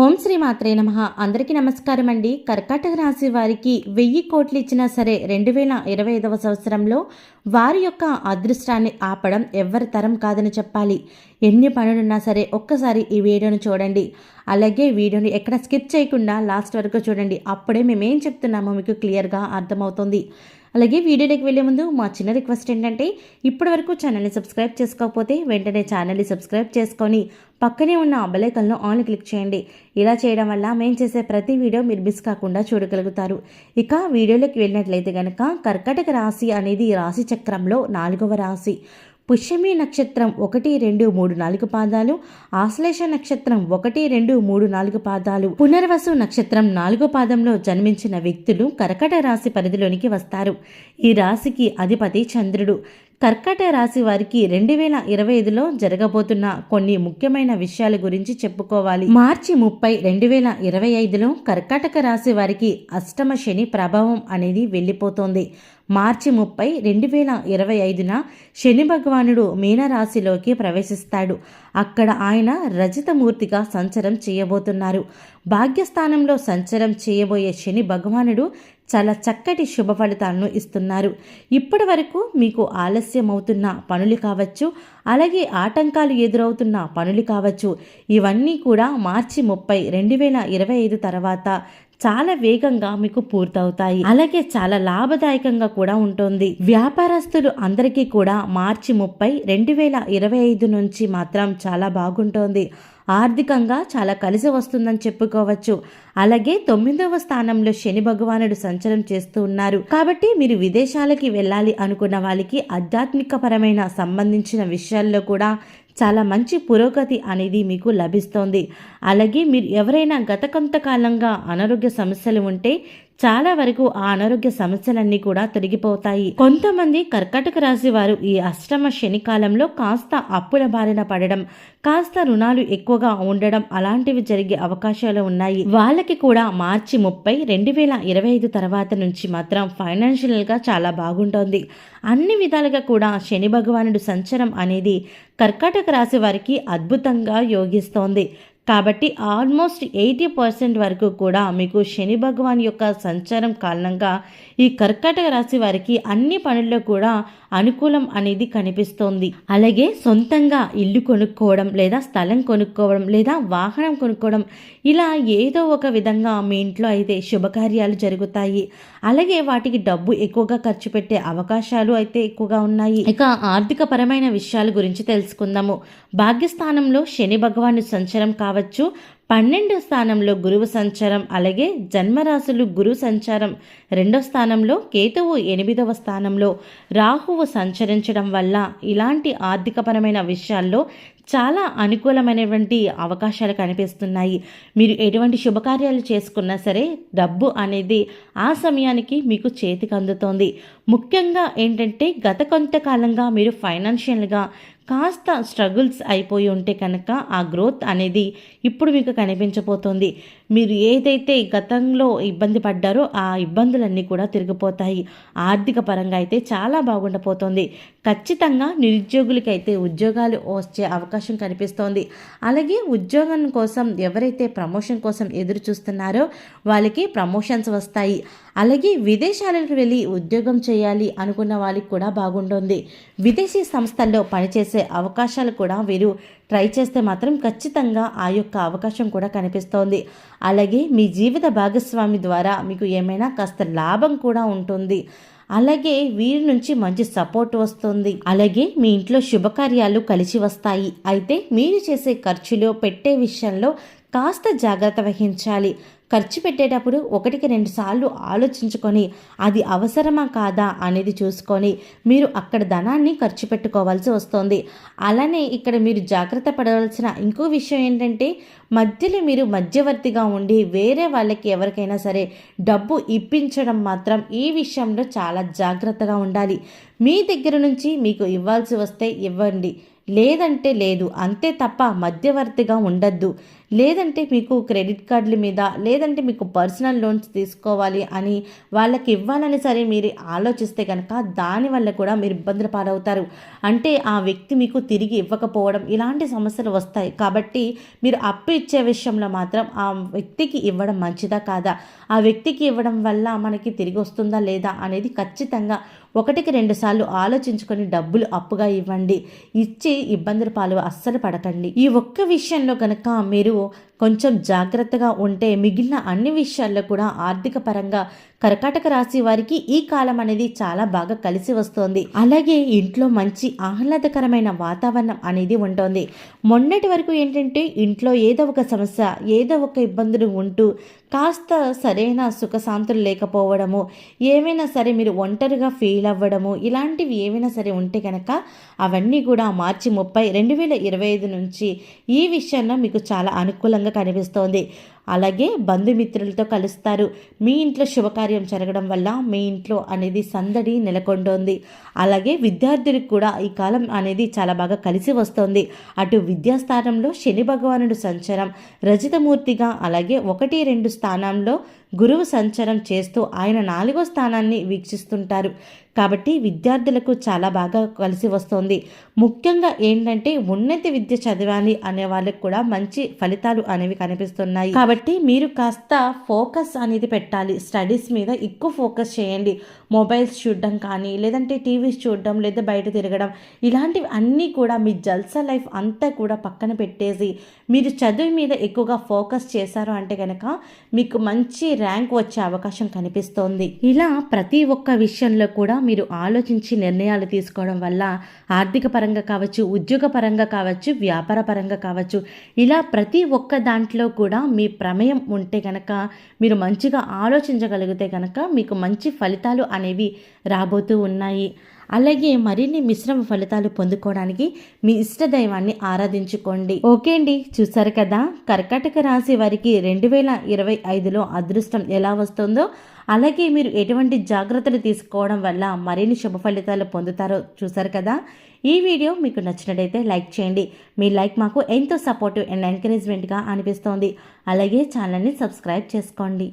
ఓం శ్రీ మాత్రే నమః. అందరికీ నమస్కారం అండి. కర్కాటక రాశి వారికి 1000 కోట్లు ఇచ్చినా సరే 2025వ సంవత్సరంలో వారి యొక్క అదృష్టాన్ని ఆపడం ఎవ్వరి తరం కాదని చెప్పాలి. ఎన్ని పనులున్నా సరే ఒక్కసారి ఈ వీడియోను చూడండి. అలాగే వీడియోని ఎక్కడ స్కిప్ చేయకుండా లాస్ట్ వరకు చూడండి. అప్పుడే మేమేం చెప్తున్నామో మీకు క్లియర్గా అర్థమవుతుంది. అలాగే వీడియోలోకి వెళ్ళే ముందు మా చిన్న రిక్వెస్ట్ ఏంటంటే ఇప్పటి వరకు ఛానల్ని సబ్స్క్రైబ్ చేసుకోకపోతే వెంటనే ఛానల్ని సబ్స్క్రైబ్ చేసుకొని పక్కనే ఉన్న బెల్ ఐకాన్లో ఆల్ క్లిక్ చేయండి. ఇలా చేయడం వల్ల మేము చేసే ప్రతి వీడియో మీరు మిస్ కాకుండా చూడగలుగుతారు. ఇక వీడియోలోకి వెళ్ళినట్లయితే కనుక కర్కాటక రాశి అనేది రాశి చక్రంలో 4వ రాశి. పుష్యమి నక్షత్రం 1, 2, 3, 4 పాదాలు, ఆశ్లేష నక్షత్రం 1, 2, 3, 4 పాదాలు, పునర్వసు నక్షత్రం 4వ పాదంలో జన్మించిన వ్యక్తులు కర్కాటక రాశి పరిధిలోనికి వస్తారు. ఈ రాశికి అధిపతి చంద్రుడు. కర్కాటక రాశి వారికి 2025లో జరగబోతున్న కొన్ని ముఖ్యమైన విషయాల గురించి చెప్పుకోవాలి. మార్చి 30, 2025లో కర్కాటక రాశి వారికి అష్టమ శని ప్రభావం అనేది వెళ్ళిపోతోంది. మార్చి 30, 2025న శని భగవానుడు మీనరాశిలోకి ప్రవేశిస్తాడు. అక్కడ ఆయన రజతమూర్తిగా సంచారం చేయబోతున్నారు. భాగ్యస్థానంలో సంచారం చేయబోయే శని భగవానుడు చాలా చక్కటి శుభ ఫలితాలను ఇస్తున్నారు. ఇప్పటి వరకు మీకు ఆలస్యమవుతున్న పనులు కావచ్చు, అలాగే ఆటంకాలు ఎదురవుతున్న పనులు కావచ్చు, ఇవన్నీ కూడా మార్చి 30, 2025 తర్వాత చాలా వేగంగా మీకు పూర్తవుతాయి. అలాగే చాలా లాభదాయకంగా కూడా ఉంటుంది. వ్యాపారస్తులు అందరికీ కూడా మార్చి 30, 2025 నుంచి మాత్రం చాలా బాగుంటోంది. ఆర్థికంగా చాలా కలిసి వస్తుందని చెప్పుకోవచ్చు. అలాగే 9వ స్థానంలో శని భగవానుడు సంచారం చేస్తూ ఉన్నారు. కాబట్టి మీరు విదేశాలకి వెళ్ళాలి అనుకున్న వాళ్ళకి ఆధ్యాత్మిక పరమైన సంబంధించిన విషయాల్లో కూడా చాలా మంచి పురోగతి అనేది మీకు లభిస్తోంది. అలాగే మీరు ఎవరైనా గత కొంతకాలంగా అనారోగ్య సమస్యలు ఉంటే చాలా వరకు ఆ అనారోగ్య సమస్యలన్నీ కూడా తొలగిపోతాయి. కొంతమంది కర్కాటక రాశి వారు ఈ అష్టమ శని కాలంలో కాస్త అప్పుల బారిన పడడం, కాస్త రుణాలు ఎక్కువగా ఉండడం అలాంటివి జరిగే అవకాశాలు ఉన్నాయి. వాళ్ళకి కూడా మార్చి 30, 2025 తర్వాత నుంచి మాత్రం ఫైనాన్షియల్గా చాలా బాగుంటోంది. అన్ని విధాలుగా కూడా శని భగవానుడు సంచారం అనేది కర్కాటక రాశి వారికి అద్భుతంగా యోగిస్తోంది. కాబట్టి ఆల్మోస్ట్ 80% వరకు కూడా మీకు శని భగవాన్ యొక్క సంచారం కారణంగా ఈ కర్కాటక రాశి వారికి అన్ని పనుల్లో కూడా అనుకూలం అనేది కనిపిస్తోంది. అలాగే సొంతంగా ఇల్లు కొనుక్కోవడం, లేదా స్థలం కొనుక్కోవడం, లేదా వాహనం కొనుక్కోవడం, ఇలా ఏదో ఒక విధంగా మీ ఇంట్లో అయితే శుభకార్యాలు జరుగుతాయి. అలాగే వాటికి డబ్బు ఎక్కువగా ఖర్చు పెట్టే అవకాశాలు అయితే ఎక్కువగా ఉన్నాయి. ఇక ఆర్థిక పరమైన విషయాల గురించి తెలుసుకుందాము. భాగ్యస్థానంలో శని భగవాను సంచారం కావచ్చు, 12వ స్థానంలో గురువు సంచారం, అలాగే జన్మరాశులు గురు సంచారం, 2వ స్థానంలో కేతువు, 8వ స్థానంలో రాహువు సంచరించడం వల్ల ఇలాంటి ఆర్థికపరమైన విషయాల్లో చాలా అనుకూలమైనటువంటి అవకాశాలు కనిపిస్తున్నాయి. మీరు ఎటువంటి శుభకార్యాలు చేసుకున్నా సరే డబ్బు అనేది ఆ సమయానికి మీకు చేతికి అందుతోంది. ముఖ్యంగా ఏంటంటే గత కొంతకాలంగా మీరు ఫైనాన్షియల్గా కాస్త స్ట్రగుల్స్ అయిపోయి ఉంటే కనుక ఆ గ్రోత్ అనేది ఇప్పుడు మీకు కనిపించబోతోంది. మీరు ఏదైతే గతంలో ఇబ్బంది పడ్డారో ఆ ఇబ్బందులన్నీ కూడా తిరిగిపోతాయి. ఆర్థిక పరంగా అయితే చాలా బాగుండబోతోంది. ఖచ్చితంగా నిరుద్యోగులకైతే ఉద్యోగాలు వచ్చే అవకాశం కనిపిస్తోంది. అలాగే ఉద్యోగం కోసం ఎవరైతే ప్రమోషన్ కోసం ఎదురు చూస్తున్నారో వాళ్ళకి ప్రమోషన్స్ వస్తాయి. అలాగే విదేశాలకు వెళ్ళి ఉద్యోగం చేయాలి అనుకున్న వాళ్ళకి కూడా బాగుంటుంది. విదేశీ సంస్థల్లో పనిచేసే అవకాశాలు కూడా వీరు ట్రై చేస్తే మాత్రం ఖచ్చితంగా ఆ యొక్క అవకాశం కూడా కనిపిస్తోంది. అలాగే మీ జీవిత భాగస్వామి ద్వారా మీకు ఏమైనా కాస్త లాభం కూడా ఉంటుంది. అలాగే వీరి నుంచి మంచి సపోర్ట్ వస్తుంది. అలాగే మీ ఇంట్లో శుభకార్యాలు కలిసి వస్తాయి. అయితే మీరు చేసే ఖర్చులో పెట్టే విషయంలో కాస్త జాగ్రత్త వహించాలి. ఖర్చు పెట్టేటప్పుడు 1కి 2 సార్లు ఆలోచించుకొని అది అవసరమా కాదా అనేది చూసుకొని మీరు అక్కడ ధనాన్ని ఖర్చు పెట్టుకోవాల్సి వస్తుంది. అలానే ఇక్కడ మీరు జాగ్రత్త పడవలసిన ఇంకో విషయం ఏంటంటే మధ్యలో మీరు మధ్యవర్తిగా ఉండి వేరే వాళ్ళకి ఎవరికైనా సరే డబ్బు ఇప్పించడం మాత్రం ఈ విషయంలో చాలా జాగ్రత్తగా ఉండాలి. మీ దగ్గర నుంచి మీకు ఇవ్వాల్సి వస్తే ఇవ్వండి, లేదంటే లేదు, అంతే తప్ప మధ్యవర్తిగా ఉండద్దు. లేదంటే మీకు క్రెడిట్ కార్డుల మీద, లేదంటే మీకు పర్సనల్ లోన్స్ తీసుకోవాలి అని వాళ్ళకి ఇవ్వాలని సరే మీరు ఆలోచిస్తే కనుక దానివల్ల కూడా మీరు ఇబ్బందులు పాలవుతారు. అంటే ఆ వ్యక్తి మీకు తిరిగి ఇవ్వకపోవడం ఇలాంటి సమస్యలు వస్తాయి. కాబట్టి మీరు అప్పు ఇచ్చే విషయంలో మాత్రం ఆ వ్యక్తికి ఇవ్వడం మంచిదా కాదా, ఆ వ్యక్తికి ఇవ్వడం వల్ల మనకి తిరిగి వస్తుందా లేదా అనేది ఖచ్చితంగా ఒకటికి 2 సార్లు ఆలోచించుకొని డబ్బులు అప్పుగా ఇవ్వండి. ఇచ్చి ఇబ్బందుల పాలు అస్సలు పడకండి. ఈ ఒక్క విషయంలో కనుక మీరు కొంచెం జాగ్రత్తగా ఉంటే మిగిలిన అన్ని విషయాల్లో కూడా ఆర్థిక పరంగా కర్కాటక రాశి వారికి ఈ కాలం అనేది చాలా బాగా కలిసి వస్తోంది. అలాగే ఇంట్లో మంచి ఆహ్లాదకరమైన వాతావరణం అనేది ఉంటుంది. మొన్నటి వరకు ఏంటంటే ఇంట్లో ఏదో ఒక సమస్య, ఏదో ఒక ఇబ్బందులు ఉంటూ కాస్త సరైన సుఖశాంతులు లేకపోవడము, ఏమైనా సరే మీరు ఒంటరిగా ఫీల్ అవ్వడము, ఇలాంటివి ఏమైనా సరే ఉంటే కనుక అవన్నీ కూడా మార్చి 30, 2025 నుంచి ఈ విషయంలో మీకు చాలా అనుకూలంగా కనిపిస్తోంది. అలాగే బంధుమిత్రులతో కలుస్తారు. మీ ఇంట్లో శుభకార్యం జరగడం వల్ల మీ ఇంట్లో అనేది సందడి నెలకొంటోంది. అలాగే విద్యార్థులకు కూడా ఈ కాలం అనేది చాలా బాగా కలిసి వస్తోంది. అటు విద్యాస్థానంలో శని భగవానుడు సంచారం రజితమూర్తిగా, అలాగే 1, 2 స్థానంలో గురువు సంచారం చేస్తూ ఆయన 4వ స్థానాన్ని వీక్షిస్తుంటారు. కాబట్టి విద్యార్థులకు చాలా బాగా కలిసి వస్తుంది. ముఖ్యంగా ఏంటంటే ఉన్నత విద్య చదవాలి అనే వాళ్ళకి కూడా మంచి ఫలితాలు అనేవి కనిపిస్తున్నాయి. కాబట్టి మీరు కాస్త ఫోకస్ అనేది పెట్టాలి. స్టడీస్ మీద ఎక్కువ ఫోకస్ చేయండి. మొబైల్స్ చూడడం కానీ, లేదంటే టీవీస్ చూడడం, లేదా బయట తిరగడం, ఇలాంటివి అన్నీ కూడా మీ జల్సా లైఫ్ అంతా కూడా పక్కన పెట్టేసి మీరు చదువు మీద ఎక్కువగా ఫోకస్ చేశారు అంటే కనుక మీకు మంచి ర్యాంక్ వచ్చే అవకాశం కనిపిస్తోంది. ఇలా ప్రతి ఒక్క విషయంలో కూడా మీరు ఆలోచించి నిర్ణయాలు తీసుకోవడం వల్ల ఆర్థిక పరంగా కావచ్చు, ఉద్యోగ పరంగా కావచ్చు, వ్యాపార పరంగా కావచ్చు, ఇలా ప్రతి ఒక్క దాంట్లో కూడా మీ ప్రమేయం ఉంటే కనుక మీరు మంచిగా ఆలోచించగలిగితే కనుక మీకు మంచి ఫలితాలు అనేవి రాబోతూ ఉన్నాయి. అలాగే మరిన్ని మిశ్రమ ఫలితాలు పొందుకోవడానికి మీ ఇష్ట దైవాన్ని ఆరాధించుకోండి. ఓకే అండి, చూసారు కదా కర్కాటక రాశి వారికి 2025లో అదృష్టం ఎలా వస్తుందో, అలాగే మీరు ఎటువంటి జాగ్రత్తలు తీసుకోవడం వల్ల మరిన్ని శుభ ఫలితాలు పొందుతారో చూసారు కదా. ఈ వీడియో మీకు నచ్చినట్టయితే లైక్ చేయండి. మీ లైక్ మాకు ఎంతో సపోర్టివ్ అండ్ ఎంకరేజ్మెంట్గా అనిపిస్తోంది. అలాగే ఛానల్ని సబ్స్క్రైబ్ చేసుకోండి.